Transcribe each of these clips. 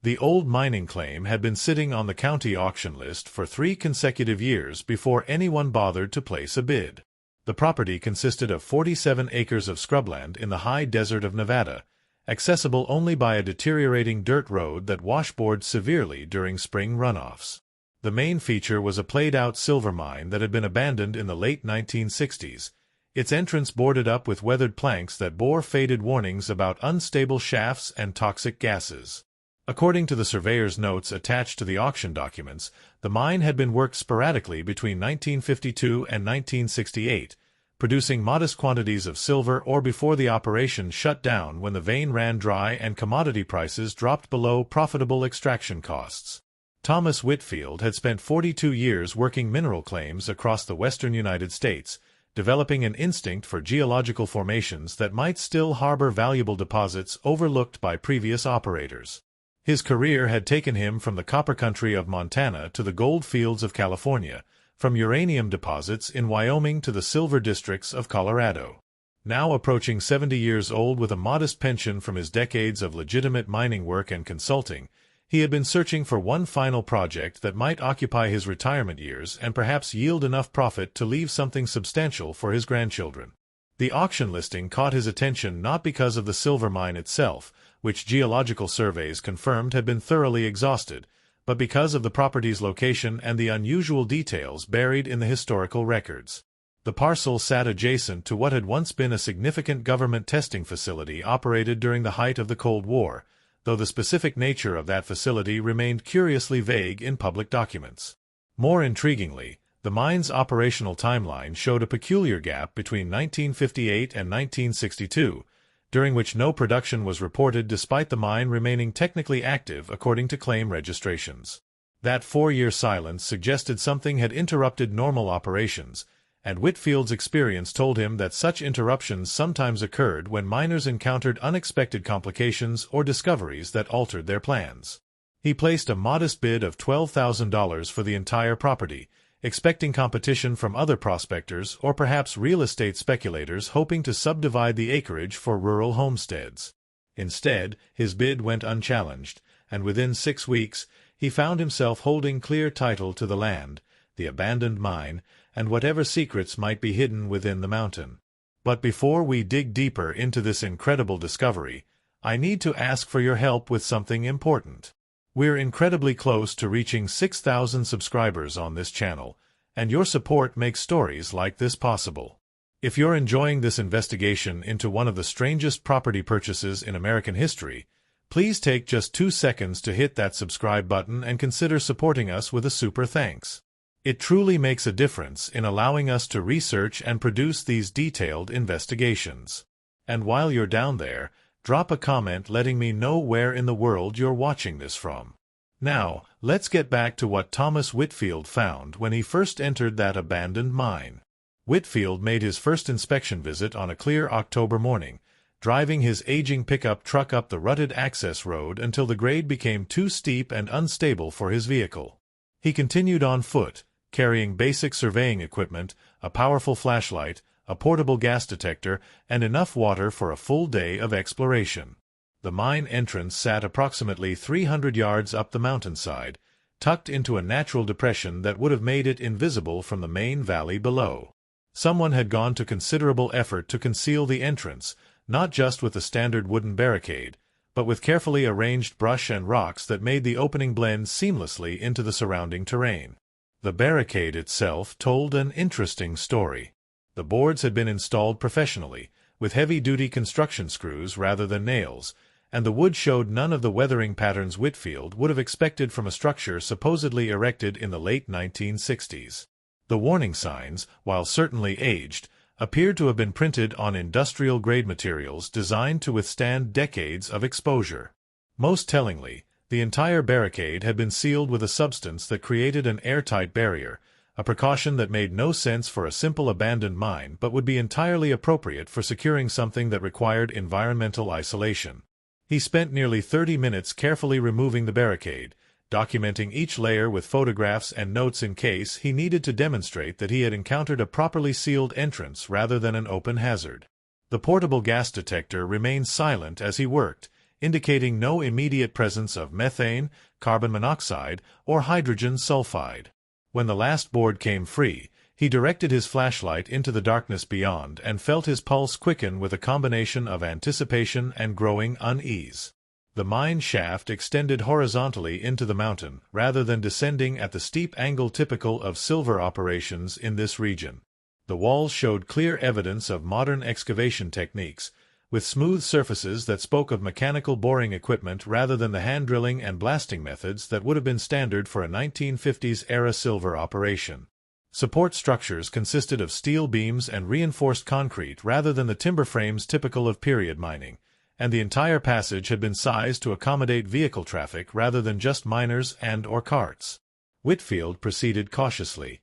The old mining claim had been sitting on the county auction list for 3 consecutive years before anyone bothered to place a bid. The property consisted of 47 acres of scrubland in the high desert of Nevada, accessible only by a deteriorating dirt road that washboarded severely during spring runoffs. The main feature was a played-out silver mine that had been abandoned in the late 1960s, its entrance boarded up with weathered planks that bore faded warnings about unstable shafts and toxic gases. According to the surveyor's notes attached to the auction documents, the mine had been worked sporadically between 1952 and 1968, producing modest quantities of silver or before the operation shut down when the vein ran dry and commodity prices dropped below profitable extraction costs. Thomas Whitfield had spent 42 years working mineral claims across the western United States, developing an instinct for geological formations that might still harbor valuable deposits overlooked by previous operators. His career had taken him from the copper country of Montana to the gold fields of California, from uranium deposits in Wyoming to the silver districts of Colorado. Now approaching 70 years old with a modest pension from his decades of legitimate mining work and consulting, he had been searching for one final project that might occupy his retirement years and perhaps yield enough profit to leave something substantial for his grandchildren. The auction listing caught his attention not because of the silver mine itself, which geological surveys confirmed had been thoroughly exhausted, but because of the property's location and the unusual details buried in the historical records. The parcel sat adjacent to what had once been a significant government testing facility operated during the height of the Cold War, though the specific nature of that facility remained curiously vague in public documents. More intriguingly, the mine's operational timeline showed a peculiar gap between 1958 and 1962, during which no production was reported despite the mine remaining technically active according to claim registrations. That 4-year silence suggested something had interrupted normal operations, and Whitfield's experience told him that such interruptions sometimes occurred when miners encountered unexpected complications or discoveries that altered their plans. He placed a modest bid of $12,000 for the entire property, expecting competition from other prospectors or perhaps real estate speculators hoping to subdivide the acreage for rural homesteads. Instead, his bid went unchallenged, and within 6 weeks, he found himself holding clear title to the land, the abandoned mine, and whatever secrets might be hidden within the mountain. But before we dig deeper into this incredible discovery, I need to ask for your help with something important. We're incredibly close to reaching 6,000 subscribers on this channel, and your support makes stories like this possible. If you're enjoying this investigation into one of the strangest property purchases in American history, please take just 2 seconds to hit that subscribe button and consider supporting us with a super thanks. It truly makes a difference in allowing us to research and produce these detailed investigations. And while you're down there, drop a comment letting me know where in the world you're watching this from. Now, let's get back to what Thomas Whitfield found when he first entered that abandoned mine. Whitfield made his first inspection visit on a clear October morning, driving his aging pickup truck up the rutted access road until the grade became too steep and unstable for his vehicle. He continued on foot, carrying basic surveying equipment, a powerful flashlight, a portable gas detector, and enough water for a full day of exploration. The mine entrance sat approximately 300 yards up the mountainside, tucked into a natural depression that would have made it invisible from the main valley below. Someone had gone to considerable effort to conceal the entrance, not just with a standard wooden barricade, but with carefully arranged brush and rocks that made the opening blend seamlessly into the surrounding terrain. The barricade itself told an interesting story. The boards had been installed professionally, with heavy-duty construction screws rather than nails, and the wood showed none of the weathering patterns Whitfield would have expected from a structure supposedly erected in the late 1960s. The warning signs, while certainly aged, appeared to have been printed on industrial-grade materials designed to withstand decades of exposure. Most tellingly, the entire barricade had been sealed with a substance that created an airtight barrier, a precaution that made no sense for a simple abandoned mine but would be entirely appropriate for securing something that required environmental isolation. He spent nearly 30 minutes carefully removing the barricade, documenting each layer with photographs and notes in case he needed to demonstrate that he had encountered a properly sealed entrance rather than an open hazard. The portable gas detector remained silent as he worked, indicating no immediate presence of methane, carbon monoxide, or hydrogen sulfide. When the last board came free, he directed his flashlight into the darkness beyond and felt his pulse quicken with a combination of anticipation and growing unease. The mine shaft extended horizontally into the mountain, rather than descending at the steep angle typical of silver operations in this region. The walls showed clear evidence of modern excavation techniques, with smooth surfaces that spoke of mechanical boring equipment rather than the hand drilling and blasting methods that would have been standard for a 1950s-era silver operation. Support structures consisted of steel beams and reinforced concrete rather than the timber frames typical of period mining, and the entire passage had been sized to accommodate vehicle traffic rather than just miners and/or carts. Whitfield proceeded cautiously,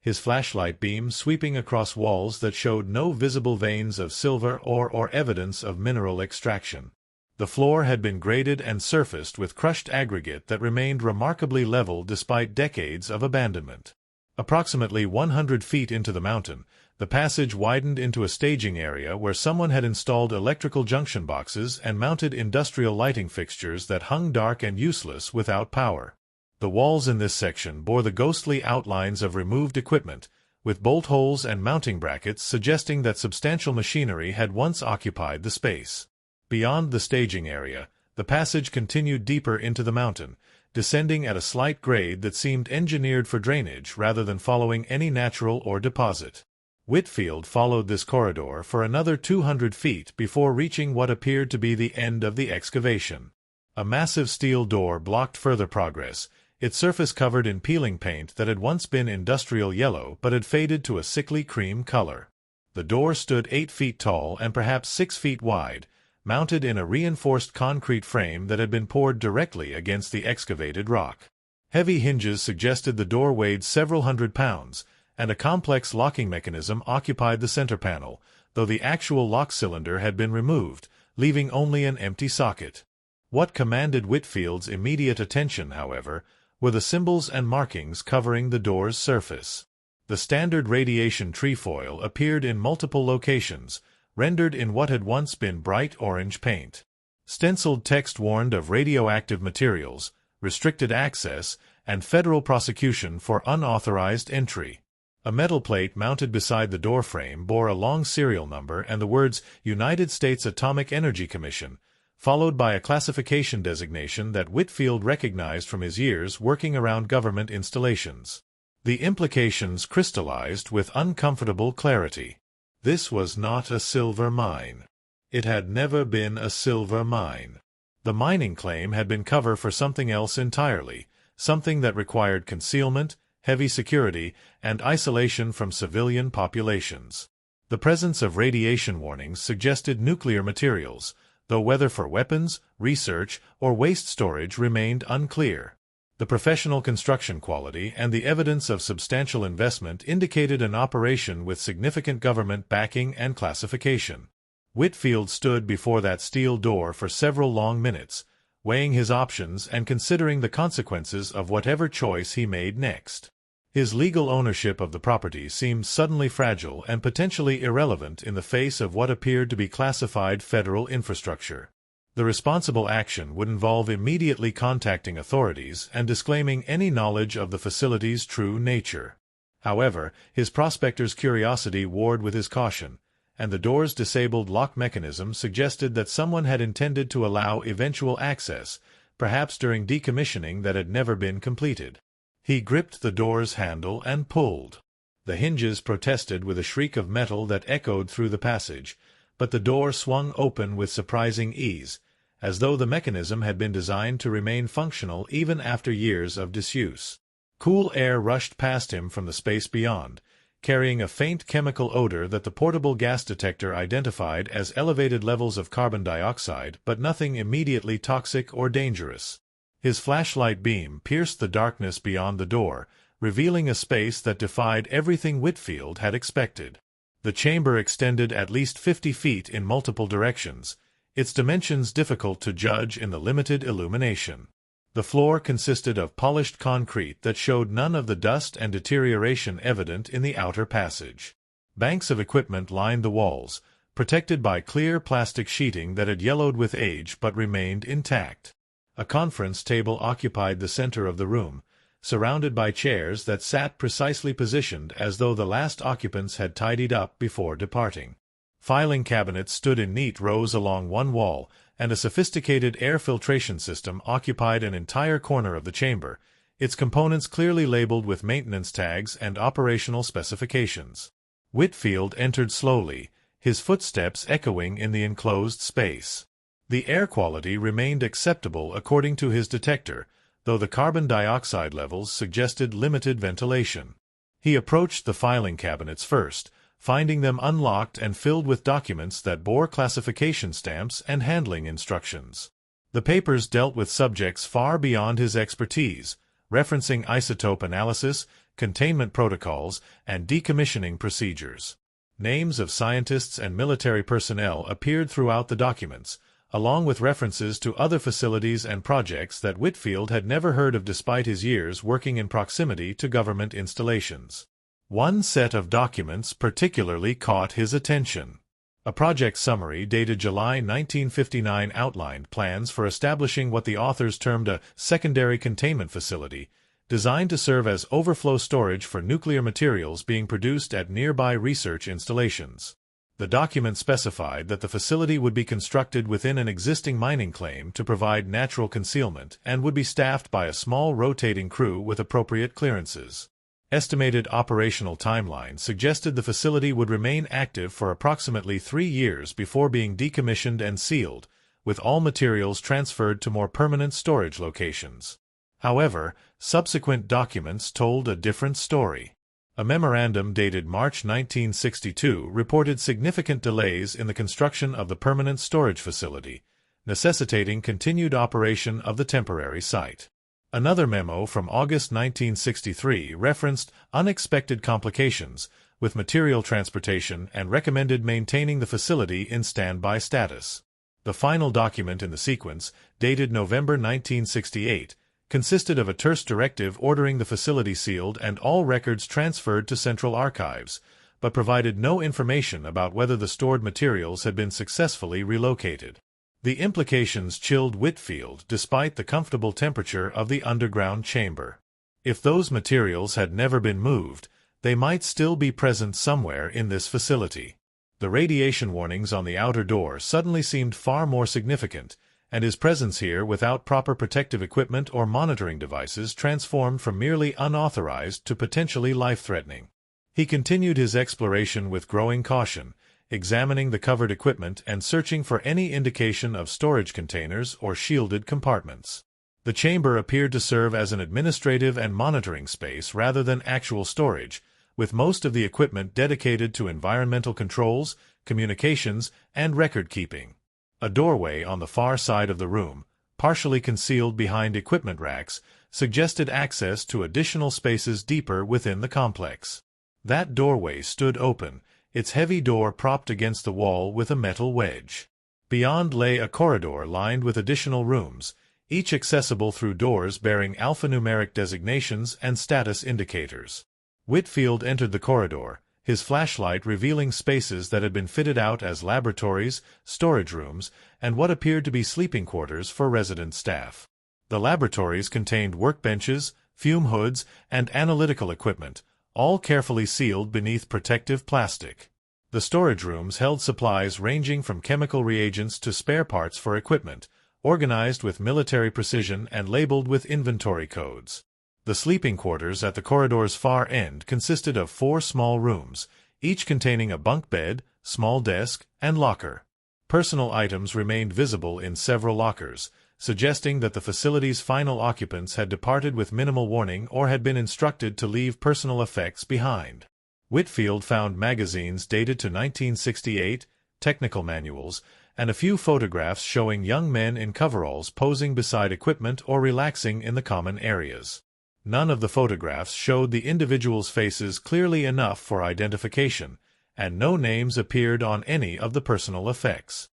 his flashlight beam sweeping across walls that showed no visible veins of silver or evidence of mineral extraction. The floor had been graded and surfaced with crushed aggregate that remained remarkably level despite decades of abandonment. Approximately 100 feet into the mountain, the passage widened into a staging area where someone had installed electrical junction boxes and mounted industrial lighting fixtures that hung dark and useless without power. The walls in this section bore the ghostly outlines of removed equipment, with bolt holes and mounting brackets suggesting that substantial machinery had once occupied the space. Beyond the staging area, the passage continued deeper into the mountain, descending at a slight grade that seemed engineered for drainage rather than following any natural ore deposit. Whitfield followed this corridor for another 200 feet before reaching what appeared to be the end of the excavation. A massive steel door blocked further progress, its surface covered in peeling paint that had once been industrial yellow but had faded to a sickly cream color. The door stood 8 feet tall and perhaps 6 feet wide, mounted in a reinforced concrete frame that had been poured directly against the excavated rock. Heavy hinges suggested the door weighed several hundred pounds, and a complex locking mechanism occupied the center panel, though the actual lock cylinder had been removed, leaving only an empty socket. What commanded Whitfield's immediate attention, however, were the symbols and markings covering the door's surface. The standard radiation trefoil appeared in multiple locations, rendered in what had once been bright orange paint. Stenciled text warned of radioactive materials, restricted access, and federal prosecution for unauthorized entry. A metal plate mounted beside the doorframe bore a long serial number and the words United States Atomic Energy Commission, followed by a classification designation that Whitfield recognized from his years working around government installations. The implications crystallized with uncomfortable clarity. This was not a silver mine. It had never been a silver mine. The mining claim had been cover for something else entirely, something that required concealment, heavy security, and isolation from civilian populations. The presence of radiation warnings suggested nuclear materials, though whether for weapons, research, or waste storage remained unclear. The professional construction quality and the evidence of substantial investment indicated an operation with significant government backing and classification. Whitfield stood before that steel door for several long minutes, weighing his options and considering the consequences of whatever choice he made next. His legal ownership of the property seemed suddenly fragile and potentially irrelevant in the face of what appeared to be classified federal infrastructure. The responsible action would involve immediately contacting authorities and disclaiming any knowledge of the facility's true nature. However, his prospector's curiosity warred with his caution, and the door's disabled lock mechanism suggested that someone had intended to allow eventual access, perhaps during decommissioning that had never been completed. He gripped the door's handle and pulled. The hinges protested with a shriek of metal that echoed through the passage, but the door swung open with surprising ease, as though the mechanism had been designed to remain functional even after years of disuse. Cool air rushed past him from the space beyond, carrying a faint chemical odor that the portable gas detector identified as elevated levels of carbon dioxide, but nothing immediately toxic or dangerous. His flashlight beam pierced the darkness beyond the door, revealing a space that defied everything Whitfield had expected. The chamber extended at least 50 feet in multiple directions, its dimensions difficult to judge in the limited illumination. The floor consisted of polished concrete that showed none of the dust and deterioration evident in the outer passage. Banks of equipment lined the walls, protected by clear plastic sheeting that had yellowed with age but remained intact. A conference table occupied the center of the room, surrounded by chairs that sat precisely positioned as though the last occupants had tidied up before departing. Filing cabinets stood in neat rows along one wall, and a sophisticated air filtration system occupied an entire corner of the chamber, its components clearly labeled with maintenance tags and operational specifications. Whitfield entered slowly, his footsteps echoing in the enclosed space. The air quality remained acceptable according to his detector, though the carbon dioxide levels suggested limited ventilation. He approached the filing cabinets first, finding them unlocked and filled with documents that bore classification stamps and handling instructions. The papers dealt with subjects far beyond his expertise, referencing isotope analysis, containment protocols, and decommissioning procedures. Names of scientists and military personnel appeared throughout the documents, along with references to other facilities and projects that Whitfield had never heard of despite his years working in proximity to government installations. One set of documents particularly caught his attention. A project summary dated July 1959 outlined plans for establishing what the authors termed a secondary containment facility, designed to serve as overflow storage for nuclear materials being produced at nearby research installations. The document specified that the facility would be constructed within an existing mining claim to provide natural concealment and would be staffed by a small rotating crew with appropriate clearances. Estimated operational timeline suggested the facility would remain active for approximately 3 years before being decommissioned and sealed, with all materials transferred to more permanent storage locations. However, subsequent documents told a different story. A memorandum dated March 1962 reported significant delays in the construction of the permanent storage facility, necessitating continued operation of the temporary site. Another memo from August 1963 referenced unexpected complications with material transportation and recommended maintaining the facility in standby status. The final document in the sequence, dated November 1968, consisted of a terse directive ordering the facility sealed and all records transferred to central archives, but provided no information about whether the stored materials had been successfully relocated. The implications chilled Whitfield despite the comfortable temperature of the underground chamber. If those materials had never been moved, they might still be present somewhere in this facility. The radiation warnings on the outer door suddenly seemed far more significant, and his presence here without proper protective equipment or monitoring devices transformed from merely unauthorized to potentially life-threatening. He continued his exploration with growing caution, examining the covered equipment and searching for any indication of storage containers or shielded compartments. The chamber appeared to serve as an administrative and monitoring space rather than actual storage, with most of the equipment dedicated to environmental controls, communications, and record-keeping. A doorway on the far side of the room, partially concealed behind equipment racks, suggested access to additional spaces deeper within the complex. That doorway stood open, its heavy door propped against the wall with a metal wedge. Beyond lay a corridor lined with additional rooms, each accessible through doors bearing alphanumeric designations and status indicators. Whitfield entered the corridor, his flashlight revealing spaces that had been fitted out as laboratories, storage rooms, and what appeared to be sleeping quarters for resident staff. The laboratories contained workbenches, fume hoods, and analytical equipment, all carefully sealed beneath protective plastic. The storage rooms held supplies ranging from chemical reagents to spare parts for equipment, organized with military precision and labeled with inventory codes. The sleeping quarters at the corridor's far end consisted of 4 small rooms, each containing a bunk bed, small desk, and locker. Personal items remained visible in several lockers, suggesting that the facility's final occupants had departed with minimal warning or had been instructed to leave personal effects behind. Whitfield found magazines dated to 1968, technical manuals, and a few photographs showing young men in coveralls posing beside equipment or relaxing in the common areas. None of the photographs showed the individuals' faces clearly enough for identification, and no names appeared on any of the personal effects.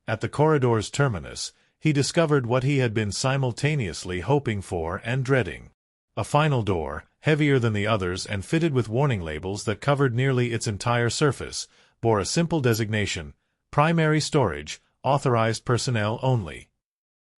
At the corridor's terminus, he discovered what he had been simultaneously hoping for and dreading. A final door, heavier than the others and fitted with warning labels that covered nearly its entire surface, bore a simple designation, Primary storage, authorized personnel only.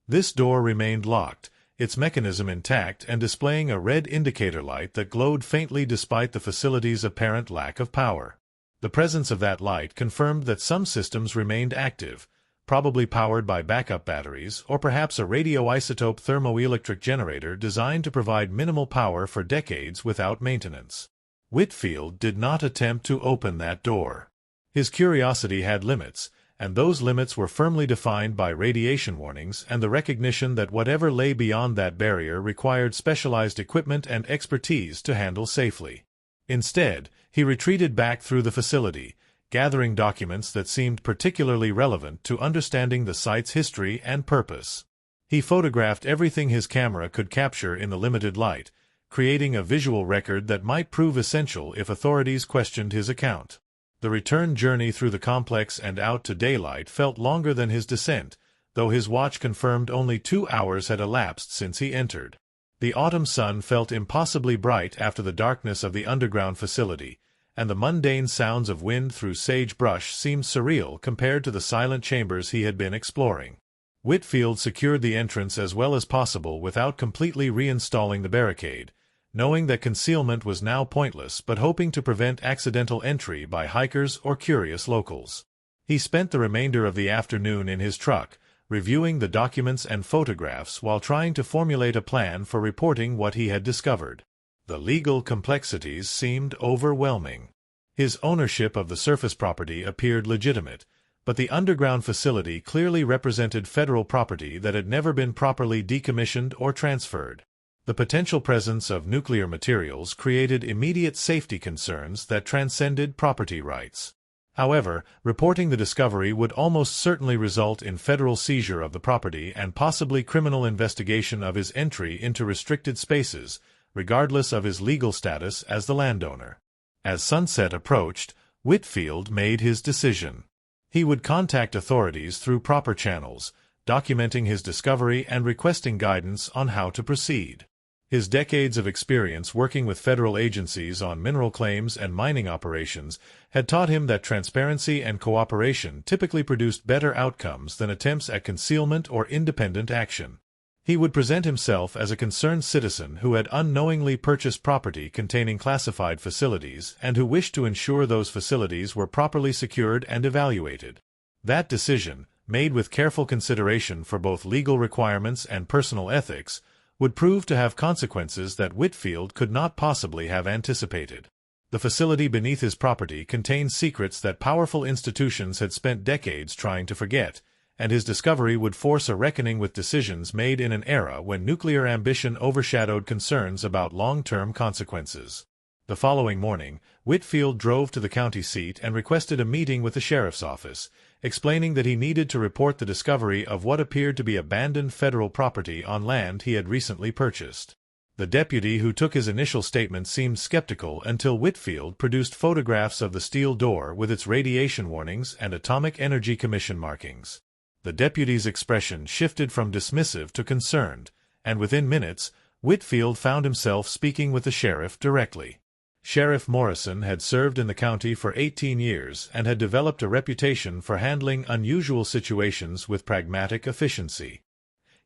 This door remained locked, its mechanism intact and displaying a red indicator light that glowed faintly despite the facility's apparent lack of power. The presence of that light confirmed that some systems remained active, probably powered by backup batteries or perhaps a radioisotope thermoelectric generator designed to provide minimal power for decades without maintenance. Whitfield did not attempt to open that door. His curiosity had limits, and those limits were firmly defined by radiation warnings and the recognition that whatever lay beyond that barrier required specialized equipment and expertise to handle safely. Instead, he retreated back through the facility, gathering documents that seemed particularly relevant to understanding the site's history and purpose. He photographed everything his camera could capture in the limited light, creating a visual record that might prove essential if authorities questioned his account. The return journey through the complex and out to daylight felt longer than his descent, though his watch confirmed only 2 hours had elapsed since he entered. The autumn sun felt impossibly bright after the darkness of the underground facility, and the mundane sounds of wind through sagebrush seemed surreal compared to the silent chambers he had been exploring. Whitfield secured the entrance as well as possible without completely reinstalling the barricade, knowing that concealment was now pointless but hoping to prevent accidental entry by hikers or curious locals. He spent the remainder of the afternoon in his truck, reviewing the documents and photographs while trying to formulate a plan for reporting what he had discovered. The legal complexities seemed overwhelming. His ownership of the surface property appeared legitimate, but the underground facility clearly represented federal property that had never been properly decommissioned or transferred. The potential presence of nuclear materials created immediate safety concerns that transcended property rights. However, reporting the discovery would almost certainly result in federal seizure of the property and possibly criminal investigation of his entry into restricted spaces, regardless of his legal status as the landowner. As sunset approached, Whitfield made his decision. He would contact authorities through proper channels, documenting his discovery and requesting guidance on how to proceed. His decades of experience working with federal agencies on mineral claims and mining operations had taught him that transparency and cooperation typically produced better outcomes than attempts at concealment or independent action. He would present himself as a concerned citizen who had unknowingly purchased property containing classified facilities and who wished to ensure those facilities were properly secured and evaluated. That decision, made with careful consideration for both legal requirements and personal ethics, would prove to have consequences that Whitfield could not possibly have anticipated. The facility beneath his property contained secrets that powerful institutions had spent decades trying to forget, and his discovery would force a reckoning with decisions made in an era when nuclear ambition overshadowed concerns about long-term consequences. The following morning, Whitfield drove to the county seat and requested a meeting with the sheriff's office, explaining that he needed to report the discovery of what appeared to be abandoned federal property on land he had recently purchased. The deputy who took his initial statement seemed skeptical until Whitfield produced photographs of the steel door with its radiation warnings and Atomic Energy Commission markings. The deputy's expression shifted from dismissive to concerned, and within minutes, Whitfield found himself speaking with the sheriff directly. Sheriff Morrison had served in the county for 18 years and had developed a reputation for handling unusual situations with pragmatic efficiency.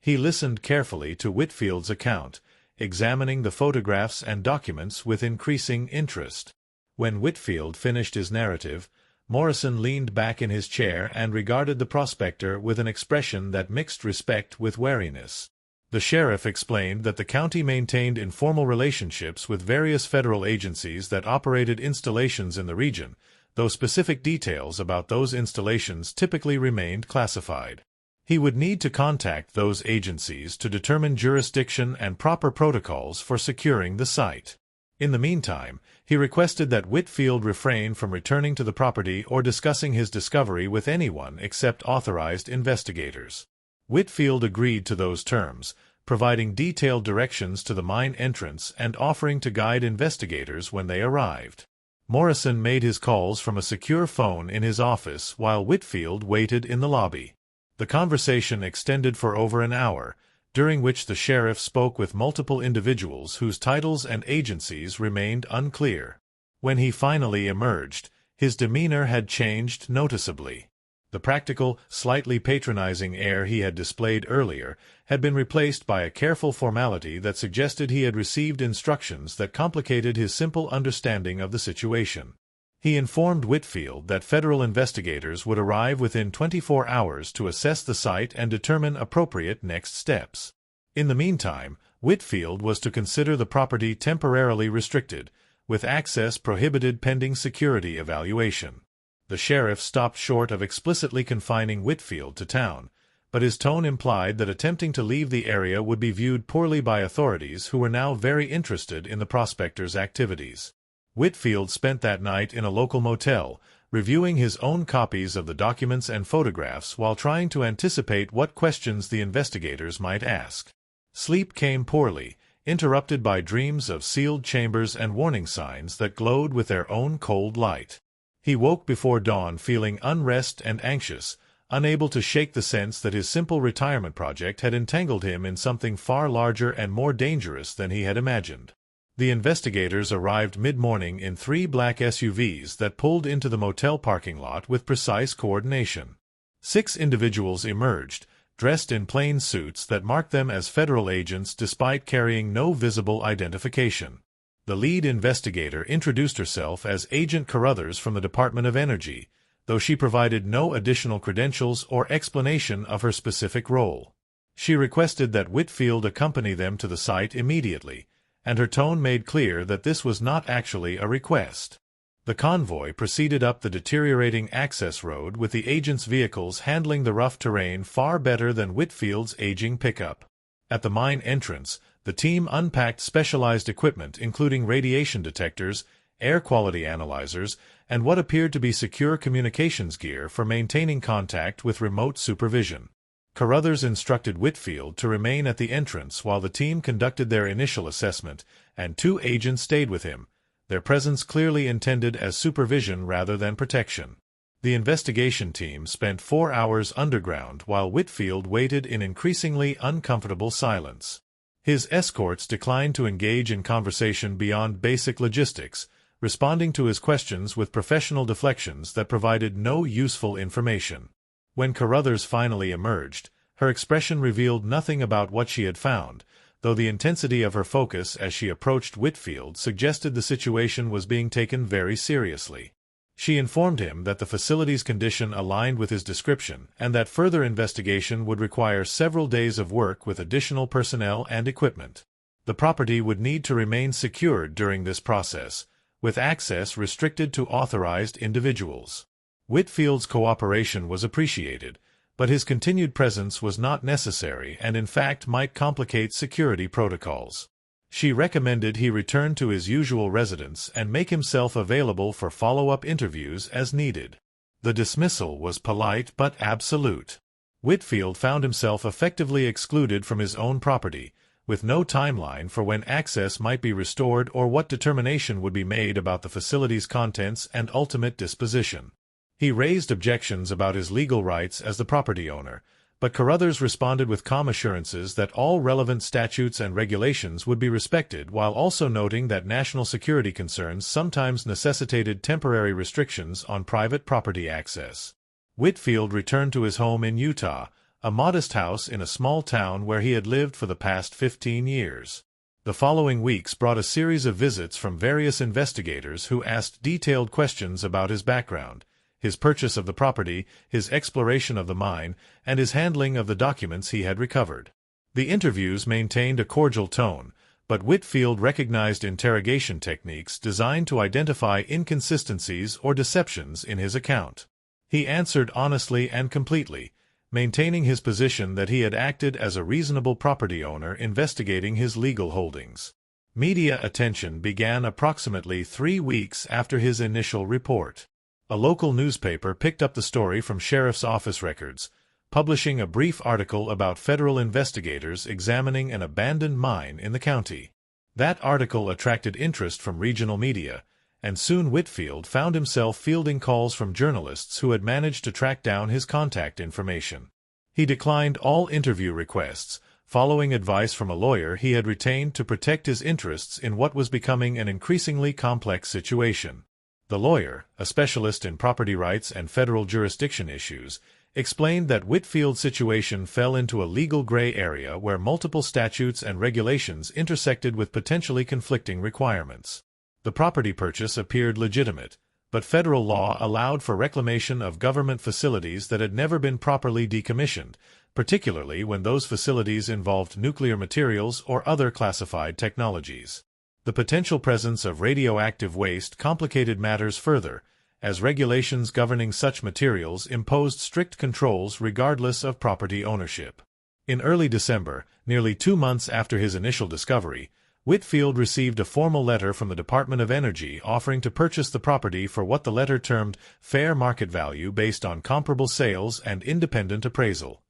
He listened carefully to Whitfield's account, examining the photographs and documents with increasing interest. When Whitfield finished his narrative, Morrison leaned back in his chair and regarded the prospector with an expression that mixed respect with wariness. The sheriff explained that the county maintained informal relationships with various federal agencies that operated installations in the region, though specific details about those installations typically remained classified. He would need to contact those agencies to determine jurisdiction and proper protocols for securing the site. In the meantime, he requested that Whitfield refrain from returning to the property or discussing his discovery with anyone except authorized investigators. Whitfield agreed to those terms, providing detailed directions to the mine entrance and offering to guide investigators when they arrived. Morrison made his calls from a secure phone in his office while Whitfield waited in the lobby. The conversation extended for over an hour, during which the sheriff spoke with multiple individuals whose titles and agencies remained unclear. When he finally emerged, his demeanor had changed noticeably. The practical, slightly patronizing air he had displayed earlier had been replaced by a careful formality that suggested he had received instructions that complicated his simple understanding of the situation. He informed Whitfield that federal investigators would arrive within 24 hours to assess the site and determine appropriate next steps. In the meantime, Whitfield was to consider the property temporarily restricted, with access prohibited pending security evaluation. The sheriff stopped short of explicitly confining Whitfield to town, but his tone implied that attempting to leave the area would be viewed poorly by authorities who were now very interested in the prospector's activities. Whitfield spent that night in a local motel, reviewing his own copies of the documents and photographs while trying to anticipate what questions the investigators might ask. Sleep came poorly, interrupted by dreams of sealed chambers and warning signs that glowed with their own cold light. He woke before dawn feeling unrest and anxious, unable to shake the sense that his simple retirement project had entangled him in something far larger and more dangerous than he had imagined. The investigators arrived mid-morning in 3 black SUVs that pulled into the motel parking lot with precise coordination. 6 individuals emerged, dressed in plain suits that marked them as federal agents despite carrying no visible identification. The lead investigator introduced herself as Agent Carruthers from the Department of Energy, though she provided no additional credentials or explanation of her specific role. She requested that Whitfield accompany them to the site immediately, and her tone made clear that this was not actually a request. The convoy proceeded up the deteriorating access road with the agent's vehicles handling the rough terrain far better than Whitfield's aging pickup. At the mine entrance, the team unpacked specialized equipment including radiation detectors, air quality analyzers, and what appeared to be secure communications gear for maintaining contact with remote supervision. Carruthers instructed Whitfield to remain at the entrance while the team conducted their initial assessment, and 2 agents stayed with him, their presence clearly intended as supervision rather than protection. The investigation team spent 4 hours underground while Whitfield waited in increasingly uncomfortable silence. His escorts declined to engage in conversation beyond basic logistics, responding to his questions with professional deflections that provided no useful information. When Carruthers finally emerged, her expression revealed nothing about what she had found, though the intensity of her focus as she approached Whitfield suggested the situation was being taken very seriously. She informed him that the facility's condition aligned with his description and that further investigation would require several days of work with additional personnel and equipment. The property would need to remain secured during this process, with access restricted to authorized individuals. Whitfield's cooperation was appreciated, but his continued presence was not necessary and in fact might complicate security protocols. She recommended he return to his usual residence and make himself available for follow-up interviews as needed. The dismissal was polite but absolute. Whitfield found himself effectively excluded from his own property, with no timeline for when access might be restored or what determination would be made about the facility's contents and ultimate disposition. He raised objections about his legal rights as the property owner, but Carruthers responded with calm assurances that all relevant statutes and regulations would be respected while also noting that national security concerns sometimes necessitated temporary restrictions on private property access. Whitfield returned to his home in Utah, a modest house in a small town where he had lived for the past 15 years. The following weeks brought a series of visits from various investigators who asked detailed questions about his background, his purchase of the property, his exploration of the mine, and his handling of the documents he had recovered. The interviews maintained a cordial tone, but Whitfield recognized interrogation techniques designed to identify inconsistencies or deceptions in his account. He answered honestly and completely, maintaining his position that he had acted as a reasonable property owner investigating his legal holdings. Media attention began approximately 3 weeks after his initial report. A local newspaper picked up the story from sheriff's office records, publishing a brief article about federal investigators examining an abandoned mine in the county. That article attracted interest from regional media, and soon Whitfield found himself fielding calls from journalists who had managed to track down his contact information. He declined all interview requests, following advice from a lawyer he had retained to protect his interests in what was becoming an increasingly complex situation. The lawyer, a specialist in property rights and federal jurisdiction issues, explained that Whitfield's situation fell into a legal gray area where multiple statutes and regulations intersected with potentially conflicting requirements. The property purchase appeared legitimate, but federal law allowed for reclamation of government facilities that had never been properly decommissioned, particularly when those facilities involved nuclear materials or other classified technologies. The potential presence of radioactive waste complicated matters further, as regulations governing such materials imposed strict controls regardless of property ownership. In early December, nearly 2 months after his initial discovery, Whitfield received a formal letter from the Department of Energy offering to purchase the property for what the letter termed fair market value based on comparable sales and independent appraisal.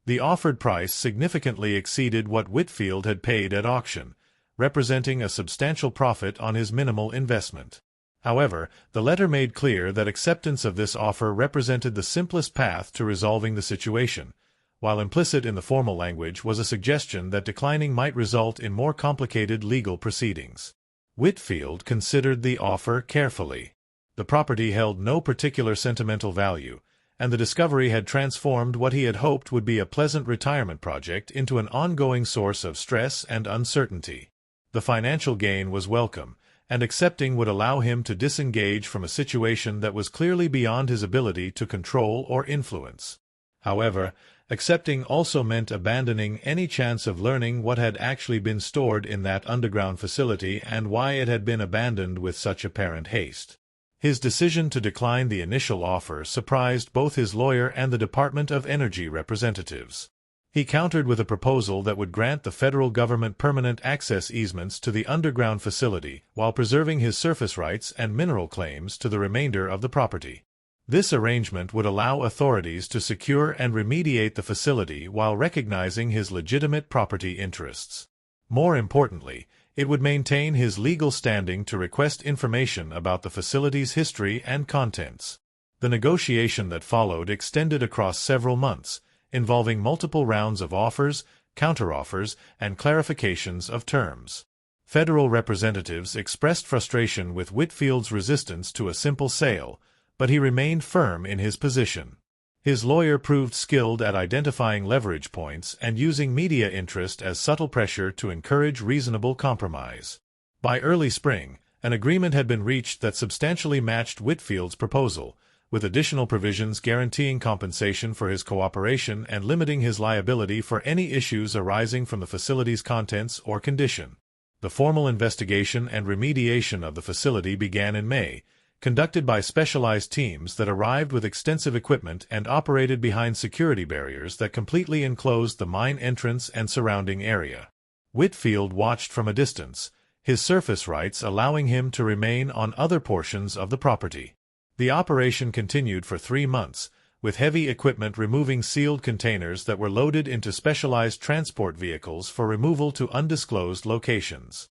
The offered price significantly exceeded what Whitfield had paid at auction, representing a substantial profit on his minimal investment. However, the letter made clear that acceptance of this offer represented the simplest path to resolving the situation, while implicit in the formal language was a suggestion that declining might result in more complicated legal proceedings. Whitfield considered the offer carefully. The property held no particular sentimental value, and the discovery had transformed what he had hoped would be a pleasant retirement project into an ongoing source of stress and uncertainty. The financial gain was welcome, and accepting would allow him to disengage from a situation that was clearly beyond his ability to control or influence. However, accepting also meant abandoning any chance of learning what had actually been stored in that underground facility and why it had been abandoned with such apparent haste. His decision to decline the initial offer surprised both his lawyer and the Department of Energy representatives. He countered with a proposal that would grant the federal government permanent access easements to the underground facility while preserving his surface rights and mineral claims to the remainder of the property. This arrangement would allow authorities to secure and remediate the facility while recognizing his legitimate property interests. More importantly, it would maintain his legal standing to request information about the facility's history and contents. The negotiation that followed extended across several months, involving multiple rounds of offers, counteroffers, and clarifications of terms. Federal representatives expressed frustration with Whitfield's resistance to a simple sale, but he remained firm in his position. His lawyer proved skilled at identifying leverage points and using media interest as subtle pressure to encourage reasonable compromise. By early spring, an agreement had been reached that substantially matched Whitfield's proposal, with additional provisions guaranteeing compensation for his cooperation and limiting his liability for any issues arising from the facility's contents or condition. The formal investigation and remediation of the facility began in May, conducted by specialized teams that arrived with extensive equipment and operated behind security barriers that completely enclosed the mine entrance and surrounding area. Whitfield watched from a distance, his surface rights allowing him to remain on other portions of the property. The operation continued for 3 months, with heavy equipment removing sealed containers that were loaded into specialized transport vehicles for removal to undisclosed locations.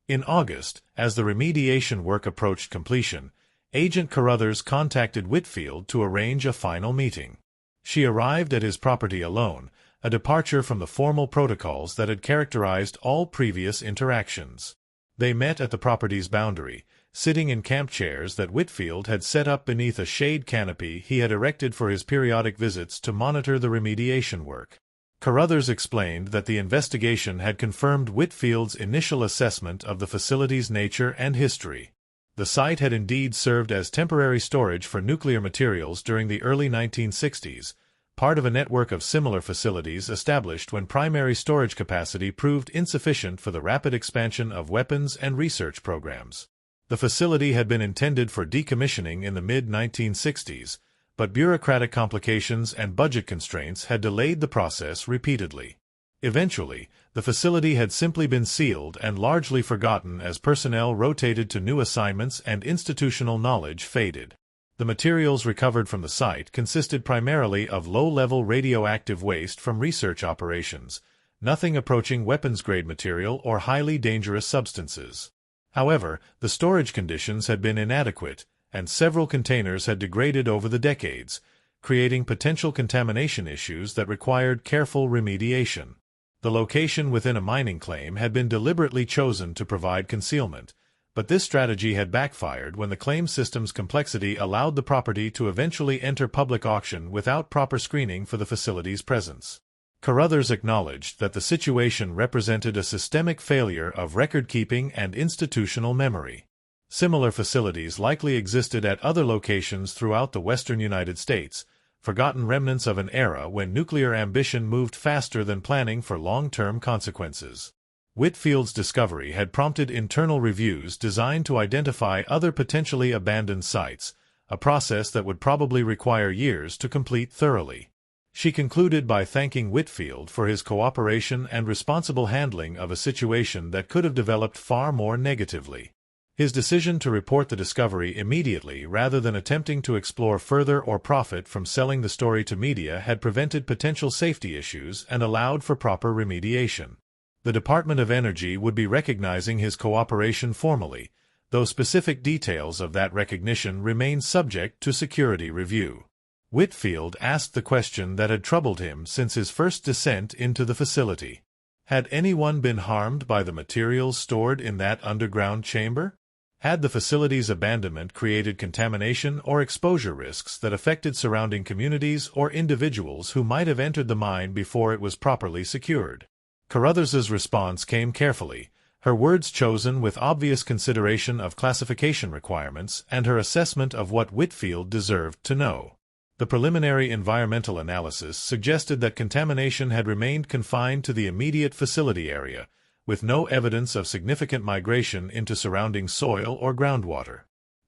In August, as the remediation work approached completion, Agent Carruthers contacted Whitfield to arrange a final meeting. She arrived at his property alone, a departure from the formal protocols that had characterized all previous interactions. They met at the property's boundary, sitting in camp chairs that Whitfield had set up beneath a shade canopy he had erected for his periodic visits to monitor the remediation work. Carruthers explained that the investigation had confirmed Whitfield's initial assessment of the facility's nature and history. The site had indeed served as temporary storage for nuclear materials during the early 1960s, part of a network of similar facilities established when primary storage capacity proved insufficient for the rapid expansion of weapons and research programs. The facility had been intended for decommissioning in the mid-1960s, but bureaucratic complications and budget constraints had delayed the process repeatedly. Eventually, the facility had simply been sealed and largely forgotten as personnel rotated to new assignments and institutional knowledge faded. The materials recovered from the site consisted primarily of low-level radioactive waste from research operations, nothing approaching weapons-grade material or highly dangerous substances. However, the storage conditions had been inadequate, and several containers had degraded over the decades, creating potential contamination issues that required careful remediation. The location within a mining claim had been deliberately chosen to provide concealment, But this strategy had backfired when the claim system's complexity allowed the property to eventually enter public auction without proper screening for the facility's presence. Carruthers acknowledged that the situation represented a systemic failure of record-keeping and institutional memory. Similar facilities likely existed at other locations throughout the western United States, forgotten remnants of an era when nuclear ambition moved faster than planning for long-term consequences. Whitfield's discovery had prompted internal reviews designed to identify other potentially abandoned sites, a process that would probably require years to complete thoroughly. She concluded by thanking Whitfield for his cooperation and responsible handling of a situation that could have developed far more negatively. His decision to report the discovery immediately rather than attempting to explore further or profit from selling the story to media had prevented potential safety issues and allowed for proper remediation. The Department of Energy would be recognizing his cooperation formally, though specific details of that recognition remain subject to security review. Whitfield asked the question that had troubled him since his first descent into the facility. Had anyone been harmed by the materials stored in that underground chamber? Had the facility's abandonment created contamination or exposure risks that affected surrounding communities or individuals who might have entered the mine before it was properly secured? Carruthers's response came carefully, her words chosen with obvious consideration of classification requirements and her assessment of what Whitfield deserved to know. The preliminary environmental analysis suggested that contamination had remained confined to the immediate facility area, with no evidence of significant migration into surrounding soil or groundwater.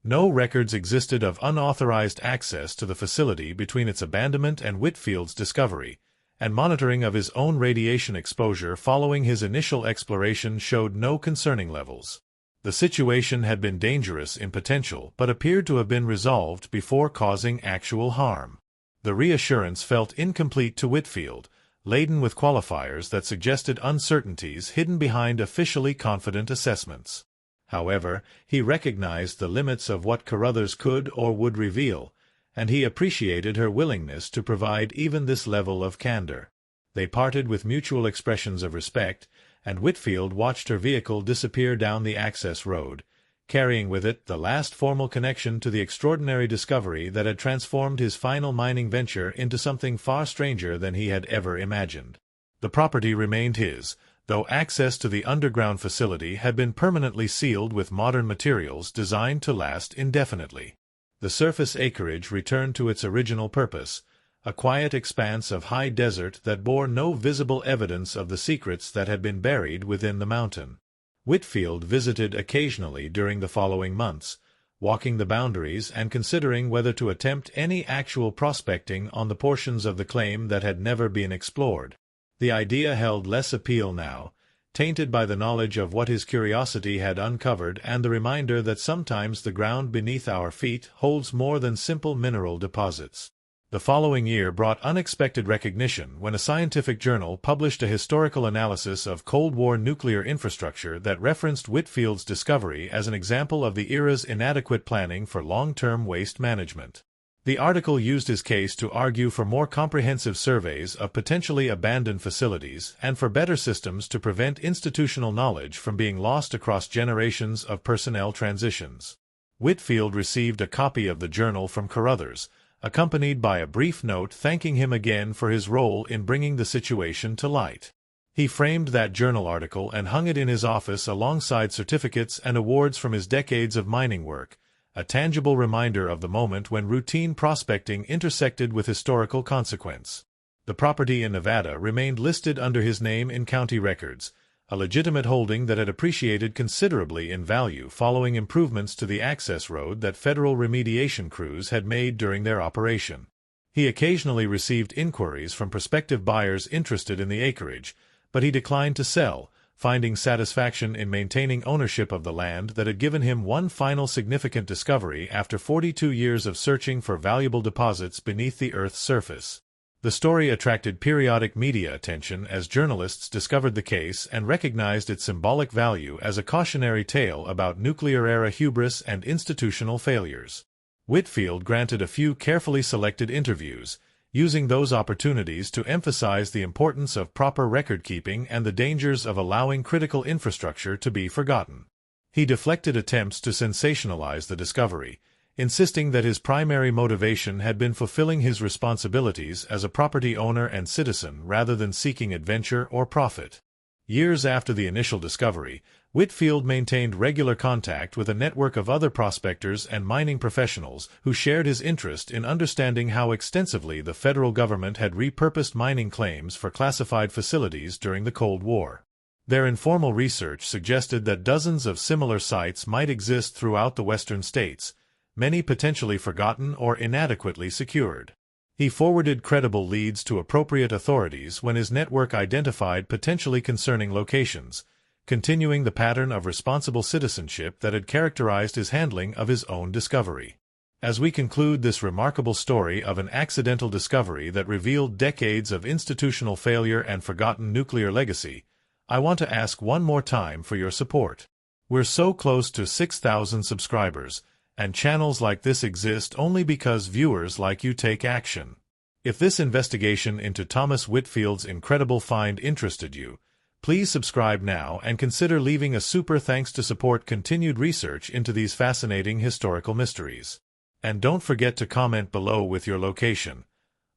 No records existed of unauthorized access to the facility between its abandonment and Whitfield's discovery, and monitoring of his own radiation exposure following his initial exploration showed no concerning levels. The situation had been dangerous in potential but appeared to have been resolved before causing actual harm. The reassurance felt incomplete to Whitfield, laden with qualifiers that suggested uncertainties hidden behind officially confident assessments. However, he recognized the limits of what Carruthers could or would reveal, and he appreciated her willingness to provide even this level of candor. They parted with mutual expressions of respect, and Whitfield watched her vehicle disappear down the access road, carrying with it the last formal connection to the extraordinary discovery that had transformed his final mining venture into something far stranger than he had ever imagined. The property remained his, though access to the underground facility had been permanently sealed with modern materials designed to last indefinitely. The surface acreage returned to its original purpose, a quiet expanse of high desert that bore no visible evidence of the secrets that had been buried within the mountain. Whitfield visited occasionally during the following months, walking the boundaries and considering whether to attempt any actual prospecting on the portions of the claim that had never been explored. The idea held less appeal now, tainted by the knowledge of what his curiosity had uncovered and the reminder that sometimes the ground beneath our feet holds more than simple mineral deposits. The following year brought unexpected recognition when a scientific journal published a historical analysis of Cold War nuclear infrastructure that referenced Whitfield's discovery as an example of the era's inadequate planning for long-term waste management. The article used his case to argue for more comprehensive surveys of potentially abandoned facilities and for better systems to prevent institutional knowledge from being lost across generations of personnel transitions. Whitfield received a copy of the journal from Carruthers, accompanied by a brief note thanking him again for his role in bringing the situation to light. He framed that journal article and hung it in his office alongside certificates and awards from his decades of mining work, a tangible reminder of the moment when routine prospecting intersected with historical consequence. The property in Nevada remained listed under his name in county records, a legitimate holding that had appreciated considerably in value following improvements to the access road that federal remediation crews had made during their operation. He occasionally received inquiries from prospective buyers interested in the acreage, but he declined to sell, finding satisfaction in maintaining ownership of the land that had given him one final significant discovery after 42 years of searching for valuable deposits beneath the Earth's surface. The story attracted periodic media attention as journalists discovered the case and recognized its symbolic value as a cautionary tale about nuclear-era hubris and institutional failures. Whitfield granted a few carefully selected interviews, using those opportunities to emphasize the importance of proper record-keeping and the dangers of allowing critical infrastructure to be forgotten. He deflected attempts to sensationalize the discovery, insisting that his primary motivation had been fulfilling his responsibilities as a property owner and citizen rather than seeking adventure or profit. Years after the initial discovery, Whitfield maintained regular contact with a network of other prospectors and mining professionals who shared his interest in understanding how extensively the federal government had repurposed mining claims for classified facilities during the Cold War. Their informal research suggested that dozens of similar sites might exist throughout the western states, many potentially forgotten or inadequately secured. He forwarded credible leads to appropriate authorities when his network identified potentially concerning locations, continuing the pattern of responsible citizenship that had characterized his handling of his own discovery. As we conclude this remarkable story of an accidental discovery that revealed decades of institutional failure and forgotten nuclear legacy, I want to ask one more time for your support. We're so close to 6,000 subscribers, and channels like this exist only because viewers like you take action. If this investigation into Thomas Whitfield's incredible find interested you, please subscribe now and consider leaving a super thanks to support continued research into these fascinating historical mysteries. And don't forget to comment below with your location.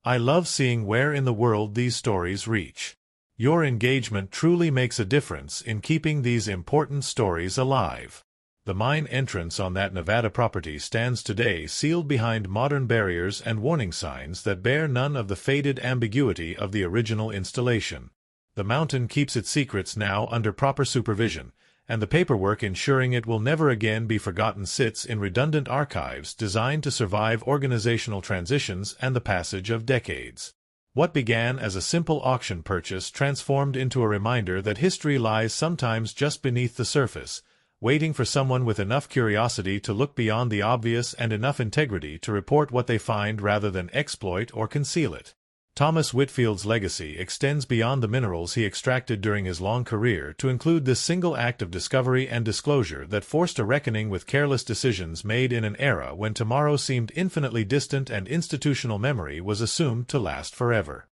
I love seeing where in the world these stories reach. Your engagement truly makes a difference in keeping these important stories alive. The mine entrance on that Nevada property stands today sealed behind modern barriers and warning signs that bear none of the faded ambiguity of the original installation. The mountain keeps its secrets now under proper supervision, and the paperwork ensuring it will never again be forgotten sits in redundant archives designed to survive organizational transitions and the passage of decades. What began as a simple auction purchase transformed into a reminder that history lies sometimes just beneath the surface, waiting for someone with enough curiosity to look beyond the obvious and enough integrity to report what they find rather than exploit or conceal it. Thomas Whitfield's legacy extends beyond the minerals he extracted during his long career to include this single act of discovery and disclosure that forced a reckoning with careless decisions made in an era when tomorrow seemed infinitely distant and institutional memory was assumed to last forever.